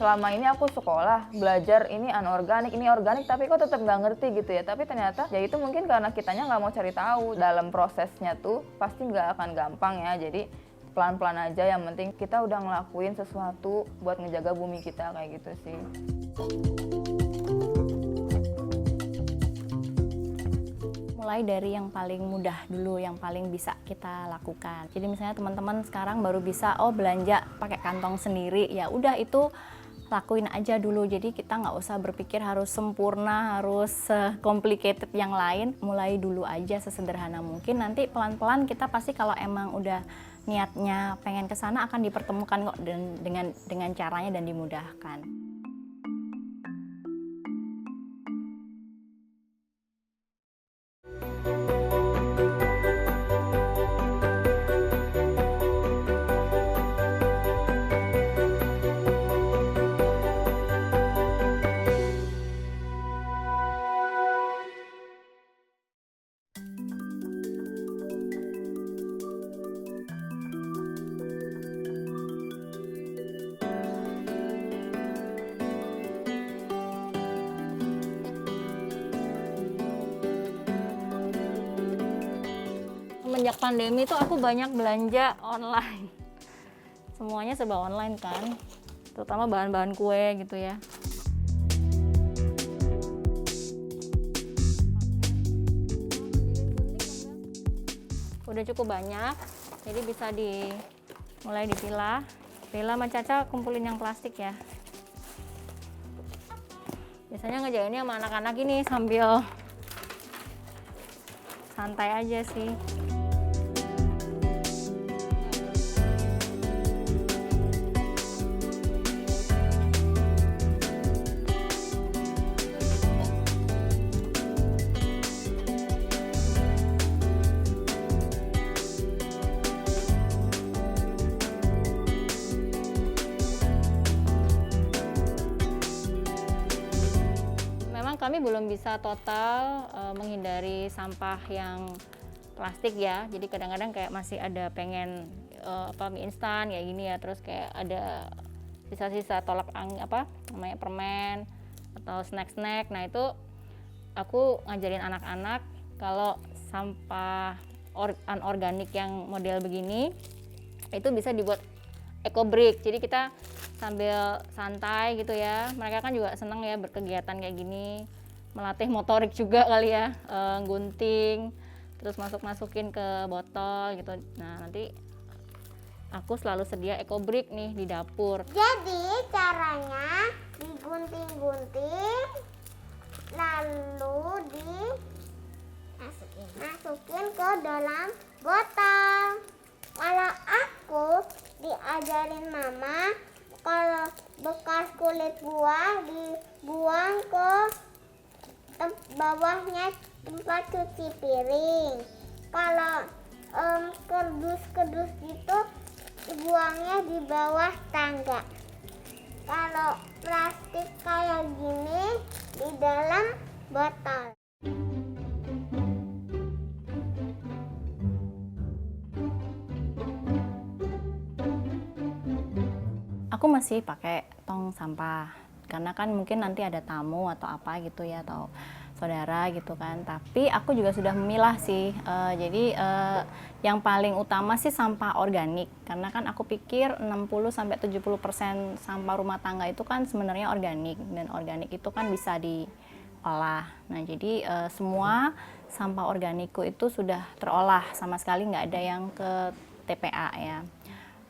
selama ini aku sekolah, belajar ini anorganik, ini organik, tapi kok tetap nggak ngerti gitu ya. Tapi ternyata ya itu mungkin karena kitanya nggak mau cari tahu. Dalam prosesnya tuh pasti nggak akan gampang ya. Jadi pelan-pelan aja, yang penting kita udah ngelakuin sesuatu buat ngejaga bumi kita, kayak gitu sih. Mulai dari yang paling mudah dulu, yang paling bisa kita lakukan. Jadi misalnya teman-teman sekarang baru bisa belanja pakai kantong sendiri, ya udah itu lakuin aja dulu. Jadi kita nggak usah berpikir harus sempurna, harus complicated yang lain. Mulai dulu aja sesederhana mungkin. Nanti pelan-pelan kita pasti kalau emang udah niatnya pengen ke sana akan dipertemukan kok dengan caranya dan dimudahkan. Semenjak pandemi itu aku banyak belanja online. Semuanya serba online kan, terutama bahan-bahan kue gitu ya. Udah cukup banyak, jadi bisa mulai dipilah. Bella sama Caca kumpulin yang plastik ya. Biasanya ngerjainnya sama anak-anak ini sambil santai aja sih. Kami belum bisa total menghindari sampah yang plastik ya. Jadi kadang-kadang kayak masih ada pengen mie instan kayak gini ya. Terus kayak ada sisa-sisa tolak angin namanya permen atau snack-snack. Nah itu aku ngajarin anak-anak kalau sampah anorganik yang model begini itu bisa dibuat eco brick. Jadi kita sambil santai gitu ya, mereka kan juga seneng ya berkegiatan kayak gini, melatih motorik juga kali ya, gunting, terus masukin ke botol gitu. Nah nanti aku selalu sedia eco brick nih di dapur. Jadi caranya digunting-gunting, lalu dimasukin ke dalam botol. Kalau aku diajarin mama, kalau bekas kulit buah dibuang ke bawahnya tempat cuci piring. Kalau kerdus-kerdus gitu dibuangnya di bawah tangga. Kalau plastik kayak gini di dalam botol. Aku masih pakai tong sampah karena kan mungkin nanti ada tamu atau apa gitu ya, atau saudara gitu kan. Tapi aku juga sudah memilah sih. Jadi yang paling utama sih sampah organik, karena kan aku pikir 60-70% sampah rumah tangga itu kan sebenarnya organik, dan organik itu kan bisa diolah. Nah jadi semua sampah organikku itu sudah terolah, sama sekali nggak ada yang ke TPA ya.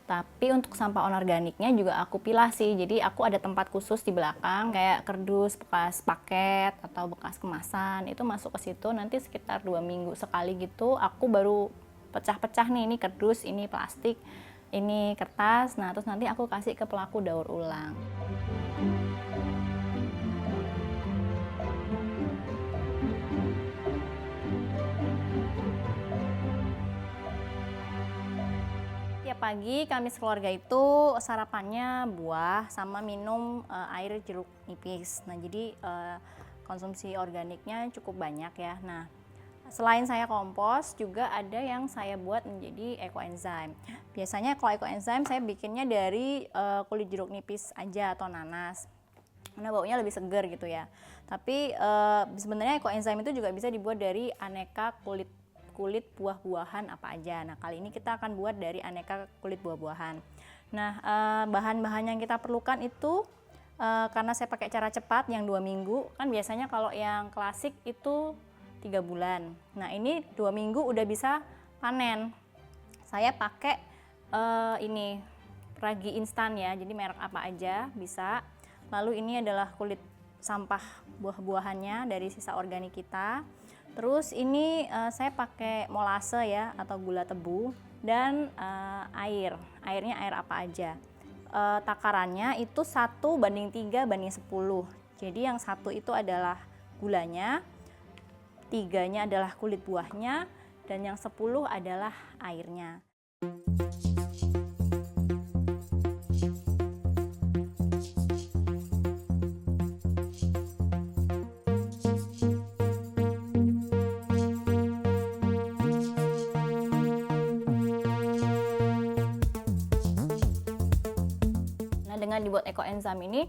Tapi untuk sampah anorganiknya juga aku pilah sih. Jadi aku ada tempat khusus di belakang, kayak kardus bekas paket atau bekas kemasan, itu masuk ke situ. Nanti sekitar 2 minggu sekali gitu aku baru pecah-pecah nih, ini kardus, ini plastik, ini kertas. Nah terus nanti aku kasih ke pelaku daur ulang. Pagi kami sekeluarga itu sarapannya buah sama minum air jeruk nipis. Nah jadi konsumsi organiknya cukup banyak ya. Nah Selain saya kompos, juga ada yang saya buat menjadi ekoenzim. Biasanya kalau ekoenzim saya bikinnya dari kulit jeruk nipis aja atau nanas, karena baunya lebih segar gitu ya. Tapi sebenarnya ekoenzim itu juga bisa dibuat dari aneka kulit buah-buahan apa aja. Nah, kali ini kita akan buat dari aneka kulit buah-buahan. Nah, bahan-bahan yang kita perlukan itu karena saya pakai cara cepat yang 2 minggu, kan biasanya kalau yang klasik itu 3 bulan. Nah, ini 2 minggu udah bisa panen. Saya pakai ini ragi instan ya, jadi merek apa aja bisa. Lalu ini adalah kulit sampah buah-buahannya dari sisa organik kita. Terus ini saya pakai molase ya atau gula tebu dan air. Airnya air apa aja. Takarannya itu 1:3:10. Jadi yang 1 itu adalah gulanya, 3-nya adalah kulit buahnya, dan yang 10 adalah airnya. Nah, dengan dibuat ekoenzim ini,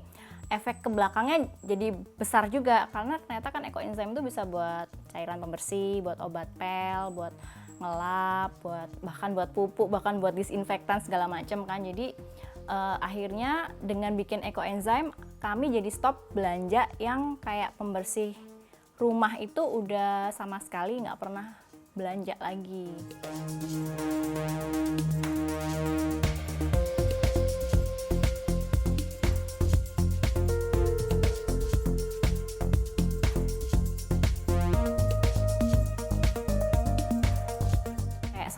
efek ke belakangnya jadi besar juga, karena ternyata kan ekoenzim itu bisa buat cairan pembersih, buat obat pel, buat ngelap, bahkan buat pupuk, bahkan buat disinfektan segala macam kan. Jadi akhirnya dengan bikin ekoenzim kami jadi stop belanja yang kayak pembersih rumah, itu udah sama sekali nggak pernah belanja lagi.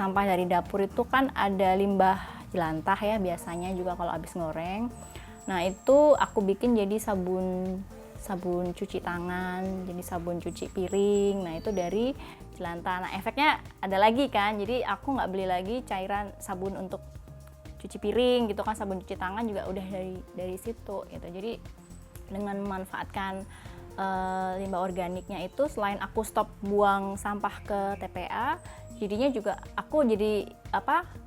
Sampah dari dapur itu kan ada limbah jelantah ya biasanya juga kalau habis goreng. Nah, itu aku bikin jadi sabun cuci tangan, jadi sabun cuci piring. Nah, itu dari jelantah. Nah, efeknya ada lagi kan, jadi aku nggak beli lagi cairan sabun untuk cuci piring gitu kan, sabun cuci tangan juga udah dari situ gitu. Jadi dengan memanfaatkan limbah organiknya itu, selain aku stop buang sampah ke TPA, jadinya juga aku jadi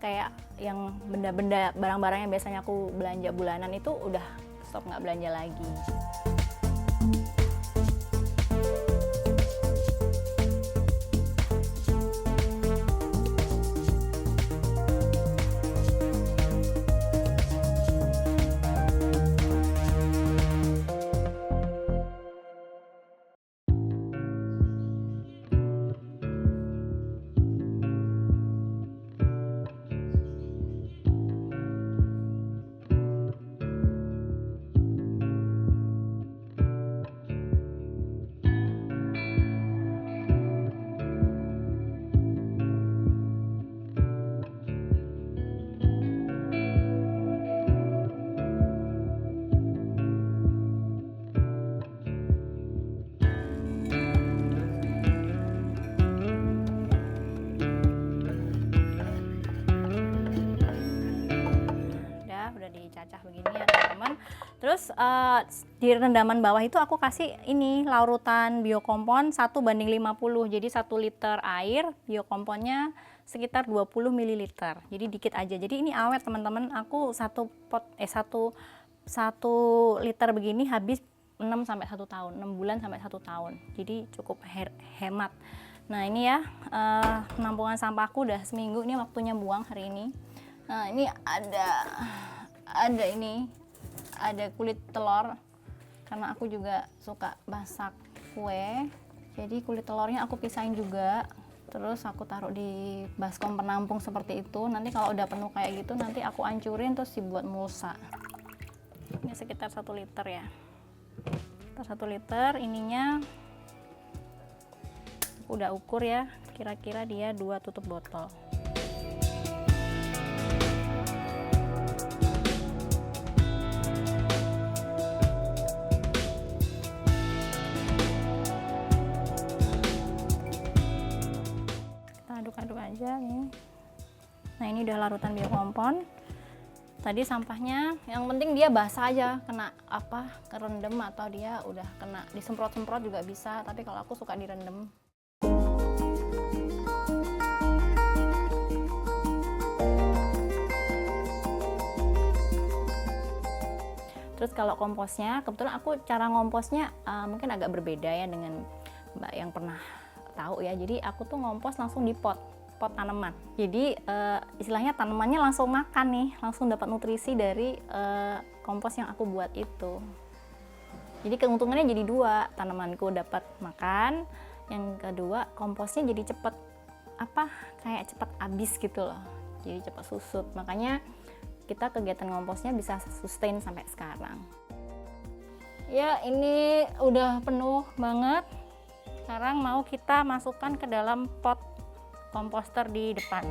kayak yang benda-benda, barang-barang yang biasanya aku belanja bulanan itu udah stop nggak belanja lagi. Udah dicacah begini ya teman-teman. Terus di rendaman bawah itu aku kasih ini larutan biokompon 1:50. Jadi 1 liter air, biokomponnya sekitar 20 ml. Jadi dikit aja. Jadi ini awet teman-teman. Aku 1 liter begini habis 6 sampai 1 tahun, 6 bulan sampai 1 tahun. Jadi cukup hemat. Nah, ini ya penampungan sampahku udah seminggu. Ini waktunya buang hari ini. Nah, ini ada kulit telur, karena aku juga suka masak kue, jadi kulit telurnya aku pisahin juga, terus aku taruh di baskom penampung seperti itu. Nanti kalau udah penuh kayak gitu, nanti aku ancurin terus dibuat mulsa. Ini sekitar 1 liter ya, sekitar 1 liter. Ininya aku udah ukur ya, kira-kira dia 2 tutup botol. Aduk-aduk aja nih. Nah, ini udah larutan biokompon. Tadi sampahnya, yang penting dia basah aja, kena kerendam, atau dia udah kena disemprot-semprot juga bisa, tapi kalau aku suka direndam. kalau komposnya, kebetulan aku cara ngomposnya mungkin agak berbeda ya dengan Mbak yang pernah tahu ya. Jadi aku tuh ngompos langsung di pot tanaman. Jadi istilahnya tanamannya langsung makan nih, langsung dapat nutrisi dari kompos yang aku buat itu. Jadi keuntungannya jadi dua, tanamanku dapat makan, yang kedua komposnya jadi kayak cepet habis gitu loh. Jadi cepat susut. Makanya kita kegiatan ngomposnya bisa sustain sampai sekarang. Ya, ini udah penuh banget. Sekarang mau kita masukkan ke dalam pot komposter di depan.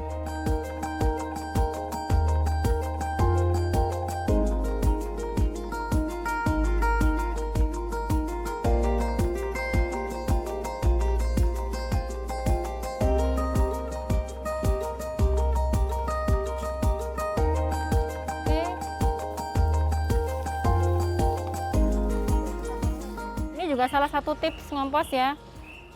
Juga salah satu tips ngompos ya.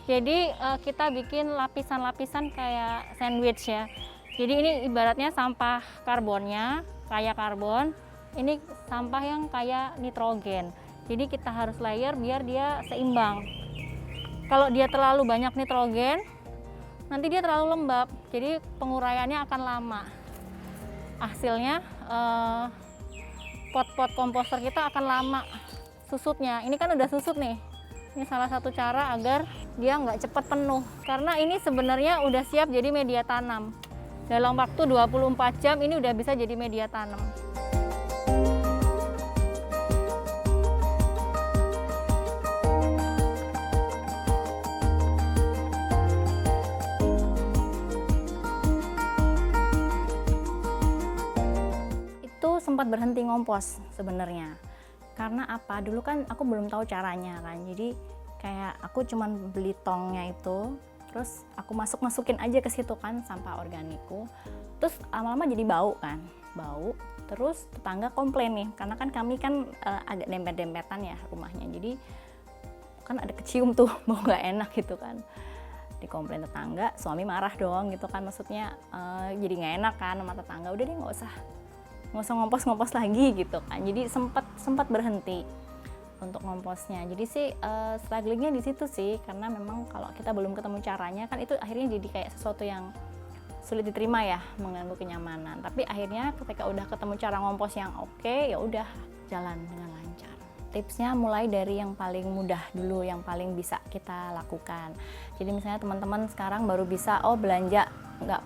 Jadi kita bikin lapisan-lapisan kayak sandwich ya. Jadi ini ibaratnya sampah karbonnya kayak karbon, ini sampah yang kayak nitrogen. Jadi kita harus layer biar dia seimbang. Kalau dia terlalu banyak nitrogen, nanti dia terlalu lembab. Jadi penguraiannya akan lama. Hasilnya pot-pot komposter kita akan lama susutnya. Ini kan udah susut nih. Ini salah satu cara agar dia nggak cepat penuh. Karena ini sebenarnya udah siap jadi media tanam. Dalam waktu 24 jam ini udah bisa jadi media tanam. Itu sempat berhenti ngompos sebenarnya. Karena apa? Dulu kan aku belum tahu caranya kan. Jadi kayak aku cuman beli tongnya itu, terus aku masukin aja ke situ kan sampah organikku. Terus lama-lama jadi bau kan. Bau. Terus tetangga komplain nih, karena kan kami kan agak dempet-dempetan ya rumahnya. Jadi kan ada kecium tuh bau nggak enak gitu kan. Dikomplain tetangga, suami marah dong gitu kan. Maksudnya jadi nggak enak kan sama tetangga. Udah deh nggak usah ngompos lagi gitu kan. Jadi sempat berhenti untuk ngomposnya. Jadi sih strugglingnya di situ sih, karena memang kalau kita belum ketemu caranya kan itu akhirnya jadi kayak sesuatu yang sulit diterima ya, mengganggu kenyamanan. Tapi akhirnya ketika udah ketemu cara ngompos yang oke, ya udah jalan dengan lancar. Tipsnya mulai dari yang paling mudah dulu, yang paling bisa kita lakukan. Jadi misalnya teman-teman sekarang baru bisa belanja nggak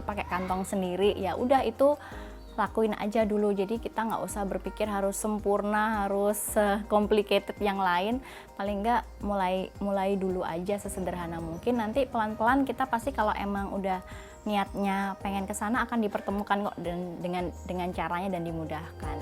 pakai kantong sendiri, ya udah itu lakuin aja dulu. Jadi kita nggak usah berpikir harus sempurna, harus complicated yang lain. Paling nggak mulai dulu aja sesederhana mungkin. Nanti pelan-pelan kita pasti kalau emang udah niatnya pengen ke sana akan dipertemukan kok dengan caranya dan dimudahkan.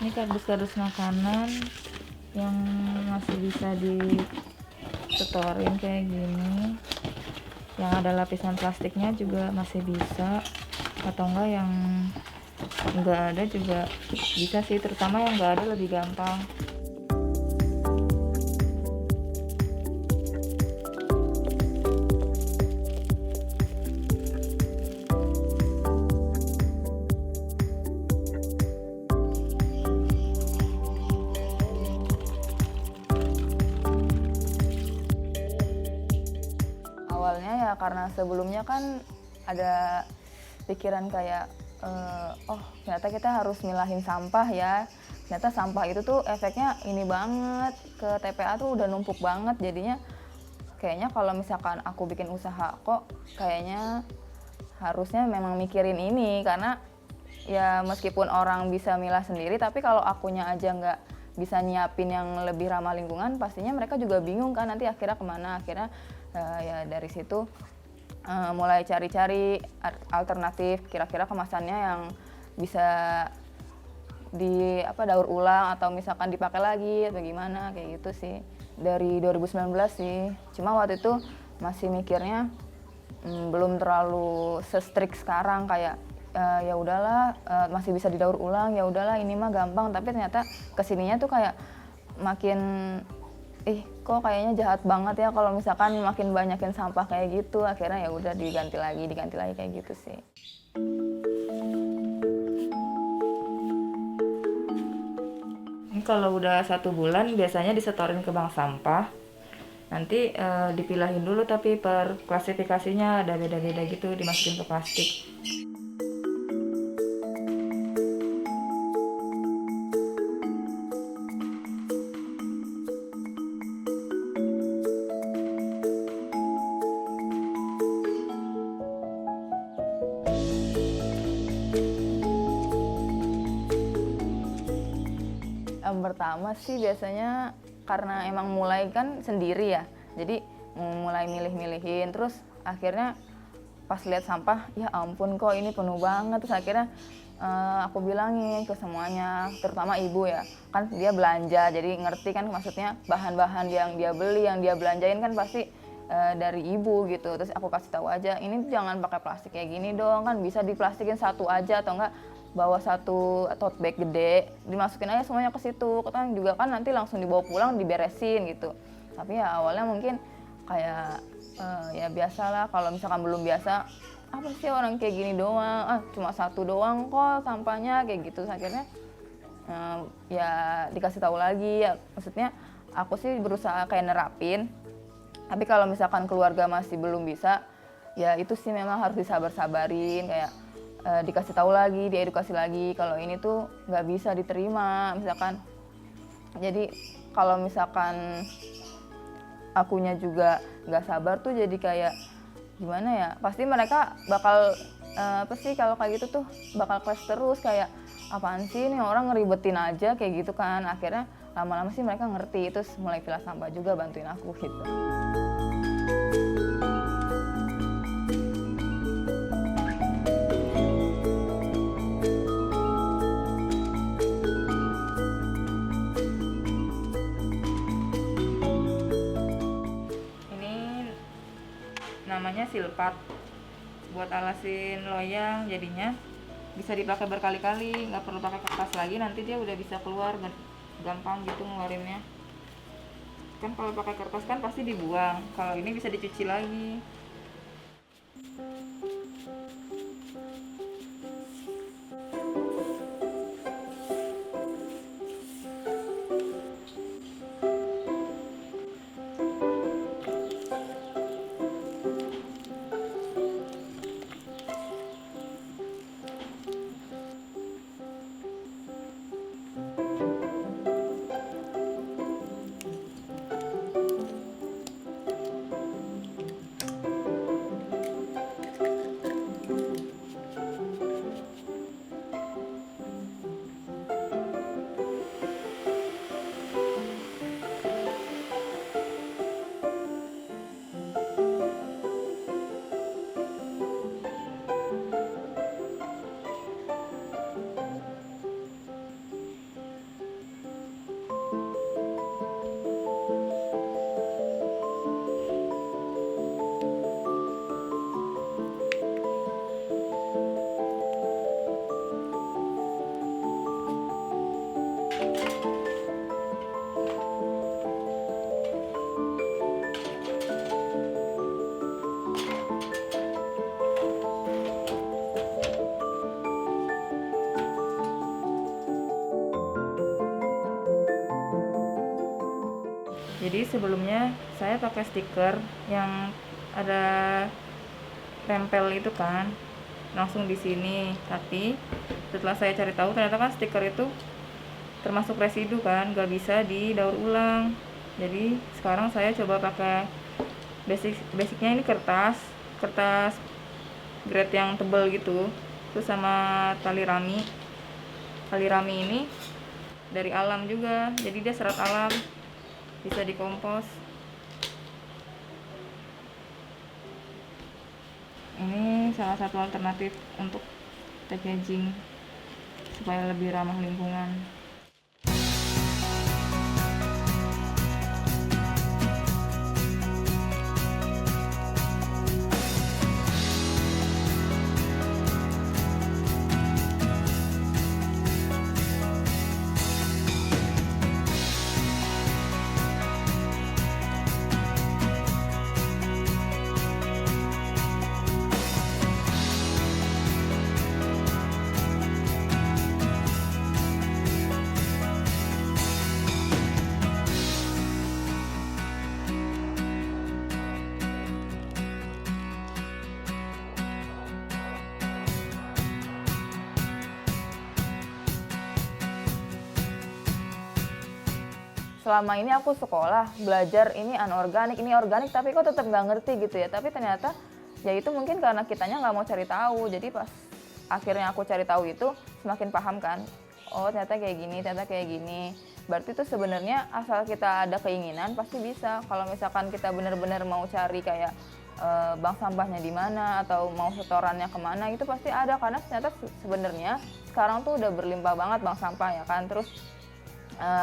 Ini kardus-kardus makanan yang masih bisa disetorin kayak gini, yang ada lapisan plastiknya juga masih bisa, atau enggak yang enggak ada juga bisa sih, terutama yang enggak ada lebih gampang. Awalnya ya karena sebelumnya kan ada pikiran kayak ternyata kita harus milahin sampah ya, ternyata sampah itu tuh efeknya ini banget, ke TPA tuh udah numpuk banget. Jadinya kayaknya kalau misalkan aku bikin usaha kok kayaknya harusnya memang mikirin ini, karena ya meskipun orang bisa milah sendiri, tapi kalau akunya aja nggak bisa nyiapin yang lebih ramah lingkungan, pastinya mereka juga bingung kan nanti akhirnya kemana. Akhirnya ya dari situ mulai cari-cari alternatif kira-kira kemasannya yang bisa daur ulang atau misalkan dipakai lagi atau gimana, kayak gitu sih. Dari 2019 sih, cuma waktu itu masih mikirnya belum terlalu se-strict sekarang, kayak ya udahlah masih bisa didaur ulang, ya udahlah ini mah gampang. Tapi ternyata kesininya tuh kayak makin kok kayaknya jahat banget ya kalau misalkan makin banyakin sampah kayak gitu. Akhirnya ya udah diganti lagi kayak gitu sih. Ini kalau udah 1 bulan biasanya disetorin ke bank sampah. Nanti dipilahin dulu, tapi per klasifikasinya ada beda-beda gitu, dimasukin ke plastik. Yang pertama sih biasanya karena emang mulai kan sendiri ya, jadi mulai milih-milihin, terus akhirnya pas lihat sampah, ya ampun kok ini penuh banget. Terus akhirnya aku bilangin ke semuanya, terutama ibu ya, kan dia belanja jadi ngerti kan, maksudnya bahan-bahan yang dia beli, yang dia belanjain kan pasti dari ibu gitu. Terus aku kasih tahu aja, ini jangan pakai plastik kayak gini dong, kan bisa diplastikin 1 aja atau enggak bawa 1 tote bag gede, dimasukin aja semuanya ke situ. Kan juga kan nanti langsung dibawa pulang diberesin gitu. Tapi ya awalnya mungkin kayak ya biasalah, kalau misalkan belum biasa, apa sih orang kayak gini doang, cuma 1 doang kok sampahnya, kayak gitu. Akhirnya ya dikasih tahu lagi ya, maksudnya aku sih berusaha kayak nerapin. Tapi kalau misalkan keluarga masih belum bisa, ya itu sih memang harus disabar-sabarin, kayak dikasih tahu lagi, diedukasi lagi kalau ini tuh nggak bisa diterima misalkan. Jadi kalau misalkan akunya juga nggak sabar tuh, jadi kayak gimana ya, pasti mereka bakal apa sih kalau kayak gitu tuh bakal kelas terus, kayak apaan sih nih orang ngeribetin aja kayak gitu kan. Akhirnya lama-lama sih mereka ngerti, terus mulai pilah sampah juga bantuin aku gitu. Namanya silpat, buat alasin loyang, jadinya bisa dipakai berkali-kali, nggak perlu pakai kertas lagi, nanti dia udah bisa keluar gampang gitu ngeluarinnya. Kan kalau pakai kertas kan pasti dibuang, kalau ini bisa dicuci lagi. Jadi sebelumnya saya pakai stiker yang ada tempel itu kan, langsung di sini. Tapi setelah saya cari tahu, ternyata kan stiker itu termasuk residu kan, gak bisa didaur ulang. Jadi sekarang saya coba pakai basicnya ini kertas grade yang tebal gitu, terus sama tali rami ini dari alam juga, jadi dia serat alam, bisa dikompos. Ini salah satu alternatif untuk packaging supaya lebih ramah lingkungan. Selama ini aku sekolah belajar ini anorganik, ini organik, tapi kok tetap nggak ngerti gitu ya. Tapi ternyata ya itu mungkin karena kitanya nggak mau cari tahu. Jadi pas akhirnya aku cari tahu itu semakin paham kan. Oh ternyata kayak gini, ternyata kayak gini. Berarti itu sebenarnya asal kita ada keinginan pasti bisa. Kalau misalkan kita benar-benar mau cari kayak bank sampahnya di mana atau mau setorannya kemana, itu pasti ada. Karena ternyata sebenarnya sekarang tuh udah berlimpah banget bank sampah ya kan. Terus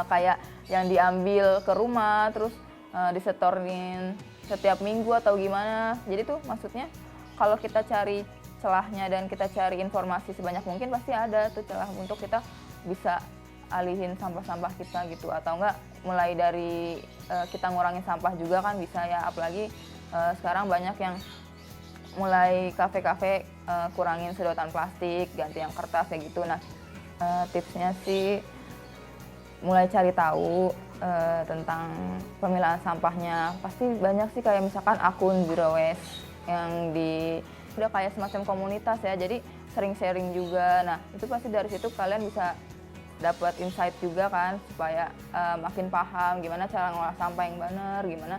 kayak yang diambil ke rumah terus disetorin setiap minggu atau gimana. Jadi tuh maksudnya kalau kita cari celahnya dan kita cari informasi sebanyak mungkin pasti ada tuh celah untuk kita bisa alihin sampah-sampah kita gitu. Atau enggak mulai dari kita ngurangin sampah juga kan bisa ya. Apalagi sekarang banyak yang mulai kafe-kafe kurangin sedotan plastik, ganti yang kertas kayak gitu. Nah tipsnya sih mulai cari tahu tentang pemilahan sampahnya. Pasti banyak sih kayak misalkan akun Zero Waste yang udah kayak semacam komunitas ya, jadi sering sharing juga. Nah itu pasti dari situ kalian bisa dapat insight juga kan, supaya makin paham gimana cara ngolah sampah yang benar, gimana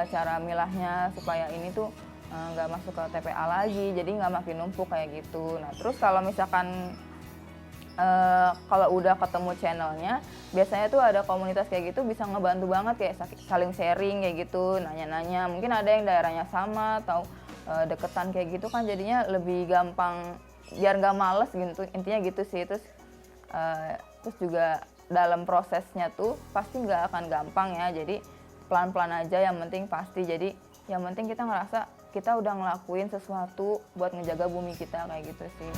cara milahnya supaya ini tuh nggak masuk ke TPA lagi, jadi nggak makin numpuk kayak gitu. Nah terus kalau misalkan kalau udah ketemu channelnya, biasanya tuh ada komunitas kayak gitu bisa ngebantu banget, kayak saling sharing kayak gitu, nanya-nanya. Mungkin ada yang daerahnya sama atau deketan kayak gitu kan, jadinya lebih gampang biar nggak males gitu, intinya gitu sih. Terus juga dalam prosesnya tuh pasti nggak akan gampang ya, jadi pelan-pelan aja, yang penting pasti. Jadi yang penting kita ngerasa kita udah ngelakuin sesuatu buat ngejaga bumi kita kayak gitu sih.